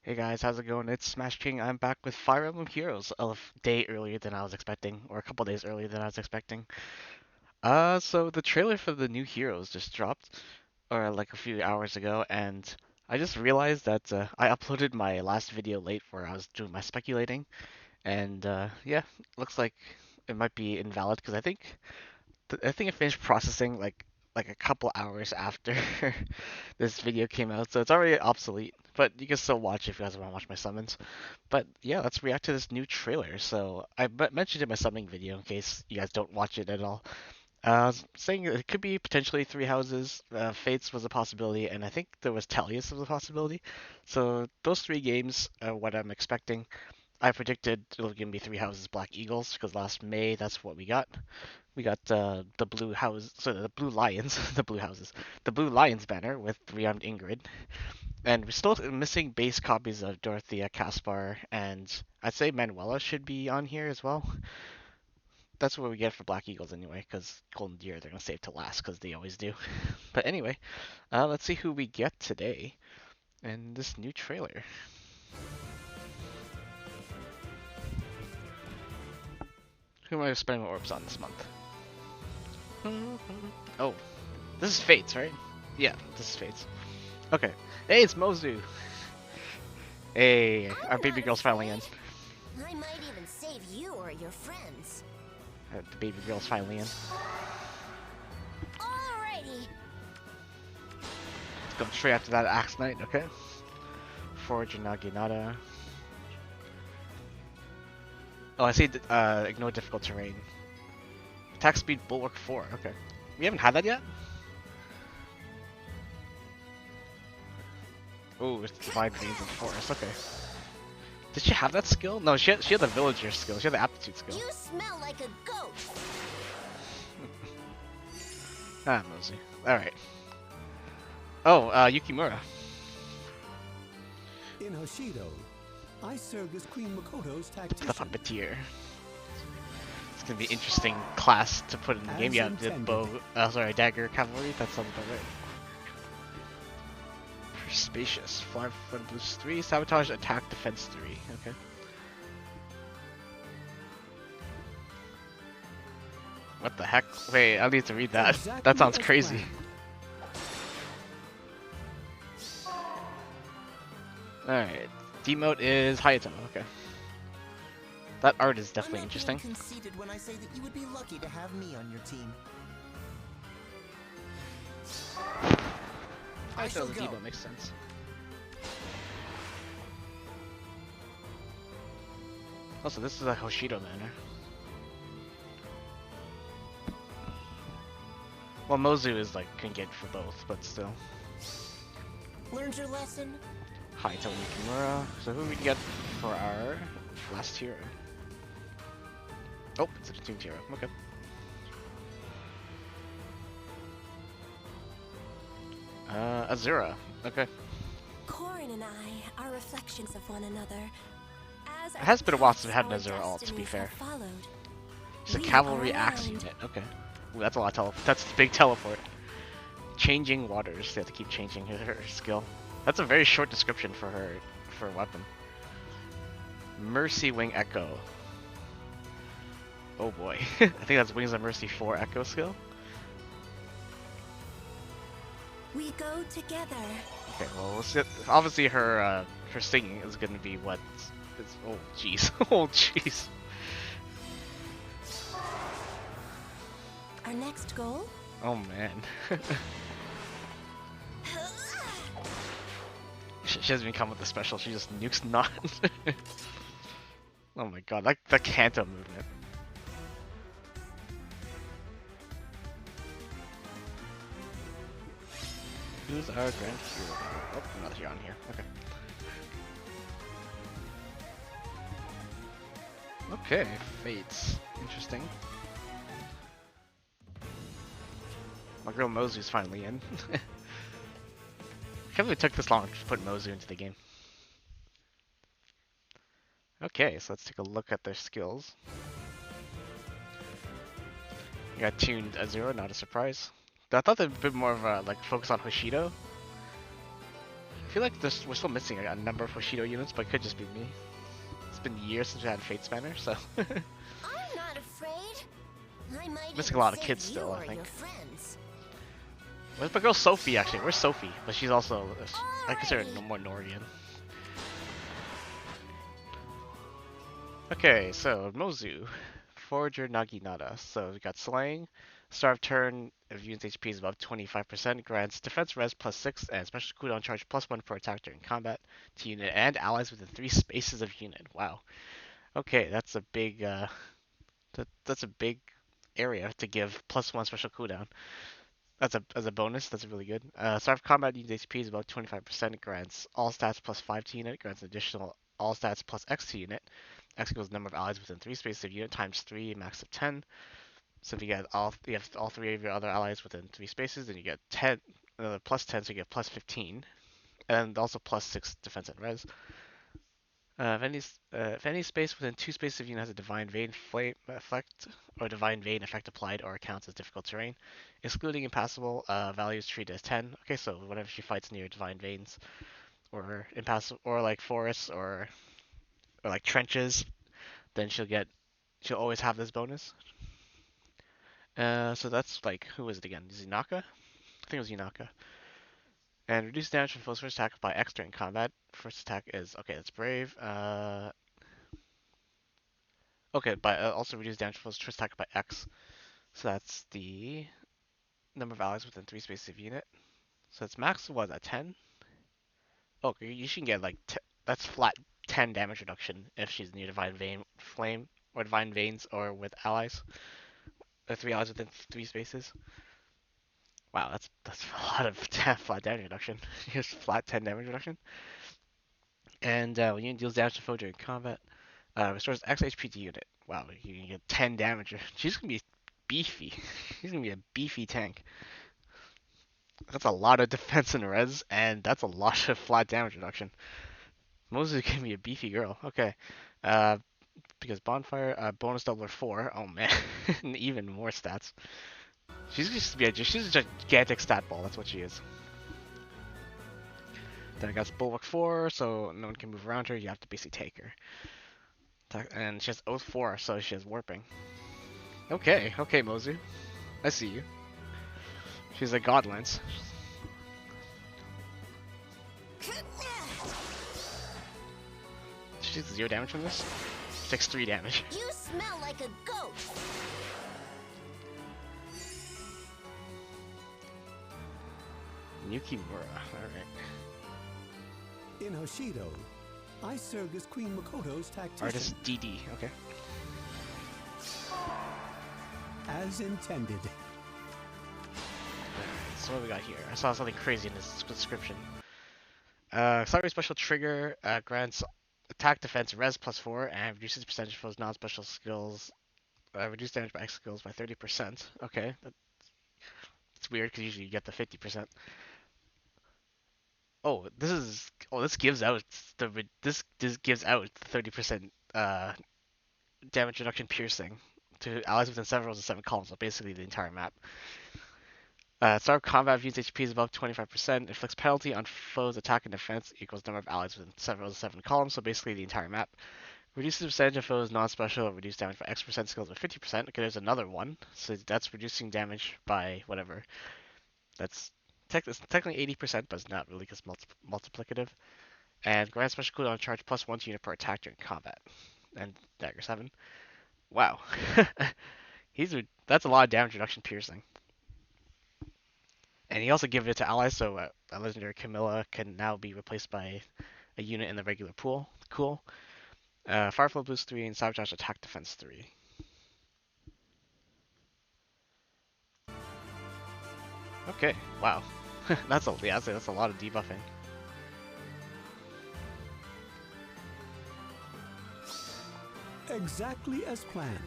Hey guys, how's it going? It's Smash King. I'm back with Fire Emblem Heroes a day earlier than I was expecting, or a couple days earlier than I was expecting. So the trailer for the new Heroes just dropped, or like a few hours ago, and I just realized that I uploaded my last video late where I was doing my speculating, and yeah, looks like it might be invalid because I think it finished processing like a couple hours after this video came out, so it's already obsolete. But you can still watch if you guys want to watch my summons. But yeah, let's react to this new trailer. So I mentioned in my summoning video in case you guys don't watch it at all. I was saying it could be potentially three houses. Fates was a possibility, and I think there was Tellius was a possibility. So those three games are what I'm expecting. I predicted it'll give me three houses Black Eagles because last May that's what we got. We got the blue house, so the blue lions, the blue houses, the blue lions banner with three-armed Ingrid, and we're still missing base copies of Dorothea, Caspar, and I'd say Manuela should be on here as well. That's what we get for Black Eagles anyway, because Golden Deer they're gonna save to last because they always do. But anyway, let's see who we get today in this new trailer. Who am I spending my orbs on this month? Oh, this is Fates, right? Yeah, this is Fates. Okay. Hey, it's Mozu. Hey, our I'm baby not girl's finally in. afraid. I might even save you or your friends. The baby girl's finally in. Alrighty. Let's go straight after that Axe Knight, okay? Forge and Naginata. Oh, I see. Ignore difficult terrain. Attack speed bulwark 4. Okay. We haven't had that yet. Oh, it's divine greens and forest. Okay. Did she have that skill? No, she had the villager skill. She had the aptitude skill. You smell like a goat. Ah, Mosey. All right. Oh, Yukimura. In Hoshido, I served as Queen Makoto's The tactician. puppeteer. It's gonna be an interesting class to put in the game. As Yeah, the intended. bow. Dagger cavalry. That sounds about right. Spacious. Fly front boost 3. Sabotage attack defense 3. Okay. What the heck? Wait, I need to read that. Exactly That sounds as crazy. Alright. Demote is Hayato. Okay. That art is definitely I'm not interesting. being conceited when I say that you would be lucky to have me on your team. I shall the go. demote makes sense. Also, this is a Hoshido manor. Well, Mozu is like can get for both, but still. Learned your lesson? Hayato and Yukimura. So who we can get for our last hero? Oh, it's a team hero. Okay. Azura. Okay. Corin and I are reflections of one another. As It has been a while since we had an our Azura ult, to be destinies fair. have followed. She's a We cavalry are axe aligned. unit. Okay. Ooh, that's a lot of That's a big teleport. Changing waters. They have to keep changing her skill. That's a very short description for her weapon. Mercy Wing Echo. Oh boy. I think that's Wings of Mercy 4 Echo skill. We go together. Okay, well, we'll see. Obviously her singing is gonna be what is. Oh jeez. Oh jeez. Our next goal? Oh man. She doesn't even come with the special, she just nukes not. Oh my god, like the Kanto movement. Who's our grand hero? Oh, not here on here. Okay. Okay, Fates. Interesting. My girl Mozu's finally in. I can't believe it took this long to put Mozu into the game. Okay, so let's take a look at their skills. We got tuned Azura, not a surprise. I thought they'd be more of a like focus on Hoshido. feel like we're still missing a number of Hoshido units, but it could just be me. It's been years since we had Fate Spanner, so I'm not afraid. I might missing even a lot of save kids you still, I or think. your friends. Where's my girl Sophie, actually? Where's Sophie? But she's also, I consider her Alrighty. more Norian. Okay, so Mozu, Forager Naginata. So we got Slaying. Start of turn, if unit's HP is above 25%, grants defense res +6 and special cooldown charge +1 per attack during combat to unit and allies within 3 spaces of unit. Wow. Okay, that's a big that's a big area to give +1 special cooldown. That's a as a bonus. That's really good. Start of combat unit HP is about 25%. Grants all stats +5 to unit. Grants additional all stats +X to unit. X equals number of allies within 3 spaces of unit times 3, max of 10. So if you have all 3 of your other allies within 3 spaces, then you get 10, another +10, so you get +15, and also +6 defense and res. If any space within 2 spaces of unit has a Divine Vein flame effect or Divine Vein effect applied or counts as difficult terrain, excluding impassable values treated as 10. Okay, so whenever she fights near Divine Veins or impassable or like forests or like trenches, then she'll always have this bonus. So that's like, who is it again? Zinaka? I think it was Yunaka. And reduce damage from foe's first attack by X during combat. First attack is, okay, that's brave. Okay, but also reduce damage from foe's first attack by X. So that's the number of allies within 3 spaces of unit. So it's max, what, at 10? Okay, you should get like, that's flat 10 damage reduction if she's near Divine Vein Flame or Divine Veins or with allies. 3 allies within 3 spaces. Wow, that's a lot of flat damage reduction. Here's flat 10 damage reduction. And when unit deals damage to foe during combat, restores X HP to unit. Wow, you can get 10 damage. She's gonna be beefy. She's gonna be a beefy tank. That's a lot of defense and res, and that's a lot of flat damage reduction. Moses gonna be a beefy girl. Okay. Uh, because bonfire bonus doubler 4. Oh man, even more stats. She's a gigantic stat ball. That's what she is. Then I got Bulwark 4, so no one can move around her. You have to basically take her. And she has Oath 4, so she has Warping. Okay, okay, Mozu. I see you. She's a Godlance. She takes 0 damage from this? She takes 3 damage. You smell like a goat. Yukimura, alright. In Hoshido, I served as Queen Makoto's tactician. Artist DD, okay. As intended. So what we got here? I saw something crazy in this description. Sorry, special trigger grants attack defense res +4 and reduces percentage for those non-special skills. Reduce damage by X skills by 30%. Okay, that's weird because usually you get the 50%. Oh, this gives out this gives out 30% damage reduction piercing to allies within 7 rows of 7 columns, so basically the entire map. Start of combat if unit's HP is above 25%. Inflicts penalty on foes' attack and defense equals number of allies within 7 rows of 7 columns, so basically the entire map. Reduces the percentage of foes' non-special reduced damage by X% skills by 50%. Okay, there's another one. So that's reducing damage by whatever. That's technically 80%, but it's not really because multiplicative. And grant special cooldown charge +1 to unit per attack during combat. And dagger 7. Wow. That's a lot of damage reduction piercing. And he also gave it to allies, so a legendary Camilla can now be replaced by a unit in the regular pool. Cool. Fireflow boost 3 and Sabotage attack defense 3. Okay, wow. That's a lot of debuffing. Exactly as planned.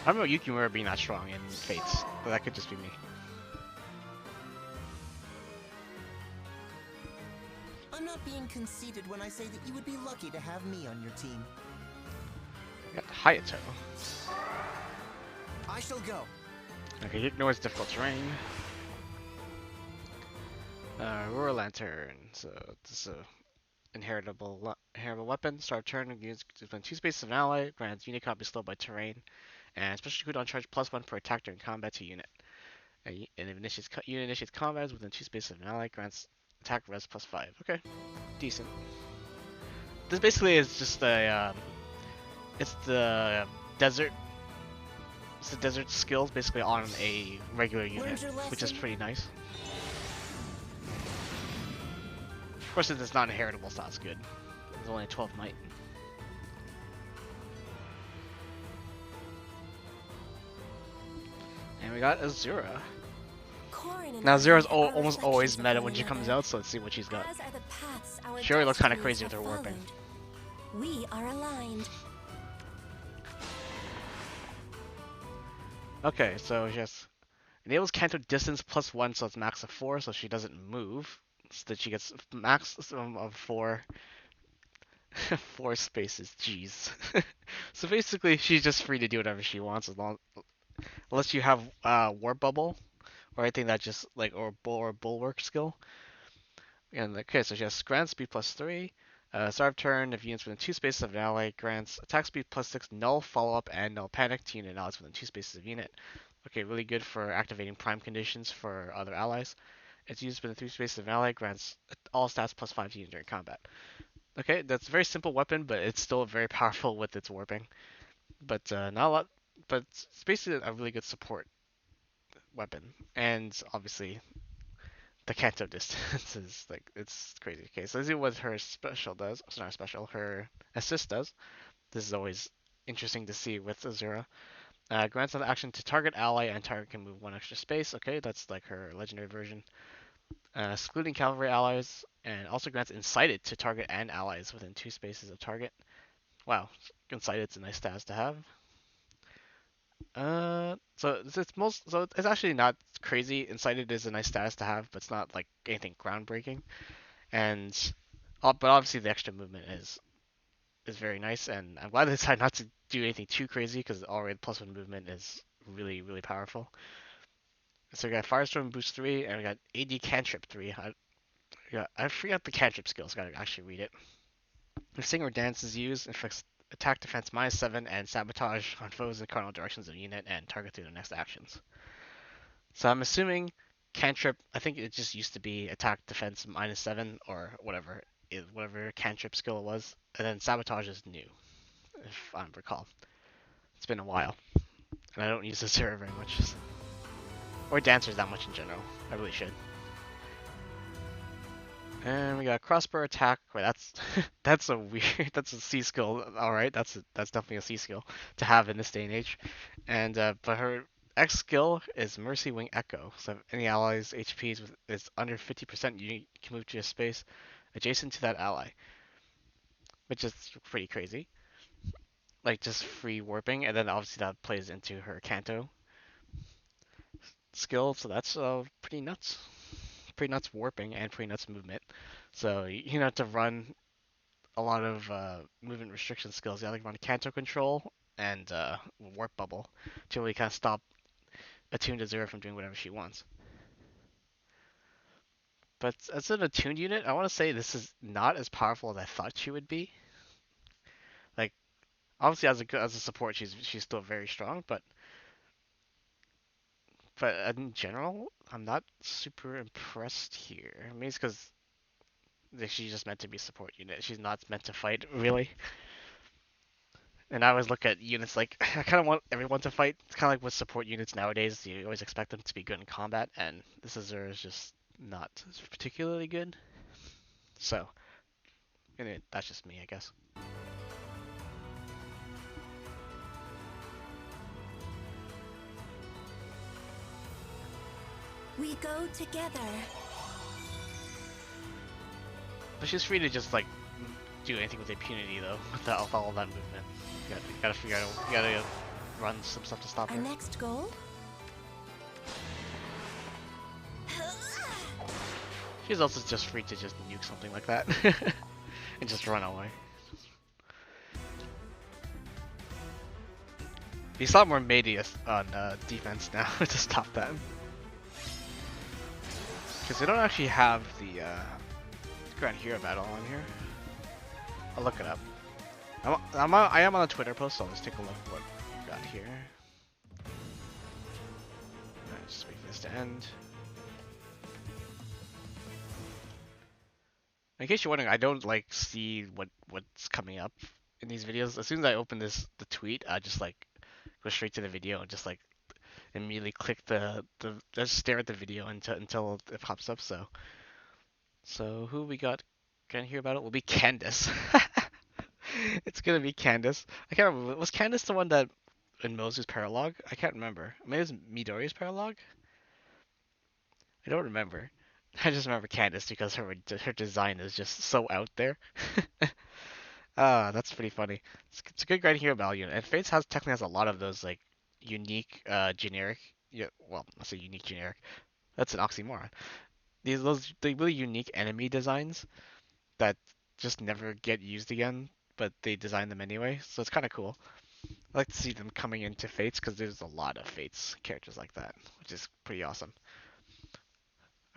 I don't know Yukimura being that strong in Fates, but that could just be me. I'm not being conceited when I say that you would be lucky to have me on your team. I got Hayato. I shall go. Okay, he ignores difficult terrain. Roar Lantern. So this is a inheritable weapon. Start turn, use within 2 spaces of an ally, grants unit cannot be slowed by terrain, and special cooldown charge +1 per attack during combat to unit. And if unit initiates combat within 2 spaces of an ally, grants attack res +5. Okay, decent. This basically is just it's the desert. It's the desert skills basically on a regular unit, which is pretty nice. Of course, since it's not inheritable, so that's good. It's only 12 might. And we got Azura. Now Azura's almost always meta when she comes out, so let's see what she's got. She already looks kind of crazy with her warping. We are aligned. Okay, so she has enables Kanto distance +1, so it's max of 4, so she doesn't move. So that she gets max of 4. 4 spaces, jeez. So basically, she's just free to do whatever she wants unless you have warp bubble or anything that just like or bulwark skill. And okay, so she has grant speed +3. Start of turn, if units within 2 spaces of an ally, grants attack speed +6, null follow up, and null panic to unit allies within 2 spaces of unit. Okay, really good for activating prime conditions for other allies. It's used within 3 spaces of an ally, grants all stats +5 to unit during combat. Okay, that's a very simple weapon, but it's still very powerful with its warping. But not a lot. But it's basically a really good support weapon, and obviously the Kanto distance is like it's crazy. Okay, so let's see what her special does. It's not special. Her assist does. This is always interesting to see with Azura. Grants an action to target ally, and target can move 1 extra space. Okay, that's like her legendary version. Excluding cavalry allies, and also grants incited to target and allies within 2 spaces of target. Wow, Insighted's a nice stats to have. So it's actually not crazy. Incited is a nice status to have, but it's not like anything groundbreaking. And but obviously the extra movement is very nice, and I'm glad they decided not to do anything too crazy because already the +1 movement is really powerful. So we got Firestorm boost 3, and we got AD cantrip 3. I forgot the cantrip skills. Gotta actually read it. If Sing or Dance is used, inflicts attack defense -7 and sabotage on foes in cardinal directions of the unit and target through their next actions. So I'm assuming cantrip. I think it just used to be attack defense -7 or whatever cantrip skill it was, and then sabotage is new, if I recall. It's been a while, and I don't use this hero very much, or dancers that much in general. I really should. And we got crossbow attack. Wait, that's that's a weird. That's a C skill. All right, that's definitely a C skill to have in this day and age. And but her X skill is Mercy Wing Echo. So if any ally's HP is under 50%, you can move to a space adjacent to that ally, which is pretty crazy. Like just free warping, and then obviously that plays into her Kanto skill. So that's pretty nuts. Pretty nuts warping and pretty nuts movement. So you have to run a lot of movement restriction skills. You have to run Kanto control and warp bubble to really kind of stop attuned Azura from doing whatever she wants. But as an attuned unit, I want to say this is not as powerful as I thought she would be. Like obviously as a support, she's still very strong, but in general, I'm not super impressed here. Maybe it's because she's just meant to be a support unit. She's not meant to fight, really. And I always look at units like, I kind of want everyone to fight. It's kind of like with support units nowadays. You always expect them to be good in combat, and this Azura is just not particularly good. So, anyway, that's just me, I guess. We go together. But she's free to just, like, do anything with impunity, though, with all that movement. You gotta figure out, you gotta run some stuff to stop Our her. next goal? She's also just free to just nuke something like that. And just run away. He's a lot more meaty on defense now to stop that. Because they don't actually have the Grand Hero battle on here. I'll look it up. I am on a Twitter post, so let's take a look what we got here. Alright, just wait for this to end. In case you're wondering, I don't like see what's coming up in these videos. As soon as I open the tweet, I just like go straight to the video and just like immediately click the just stare at the video until it pops up. So who we got? Can hear about it? Will be Candace. It's gonna be Candace. I can't remember. Was Candace the one that in Mozu's paralogue? I can't remember. Maybe it was Midori's paralogue. I don't remember. I just remember Candace because her design is just so out there. Ah, that's pretty funny. It's a good Grand Hero value, and Fates technically has a lot of those like unique, generic. Yeah, well, let's say unique generic. That's an oxymoron. Those the really unique enemy designs that just never get used again, but they design them anyway. So it's kind of cool. I like to see them coming into Fates because there's a lot of Fates characters like that, which is pretty awesome.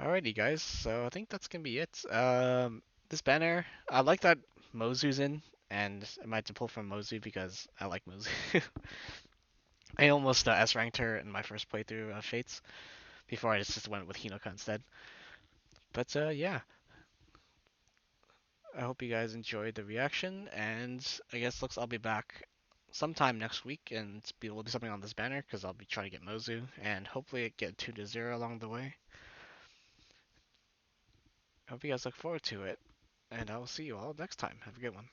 Alrighty, guys. So I think that's gonna be it. This banner, I like that Mozu's in, and I might have to pull from Mozu because I like Mozu. I almost S ranked her in my first playthrough of Fates before I just went with Hinoka instead. But yeah, I hope you guys enjoyed the reaction, and I guess I'll be back sometime next week, and we'll do something on this banner because I'll be trying to get Mozu, and hopefully get 2-0 along the way. I hope you guys look forward to it, and I will see you all next time. Have a good one.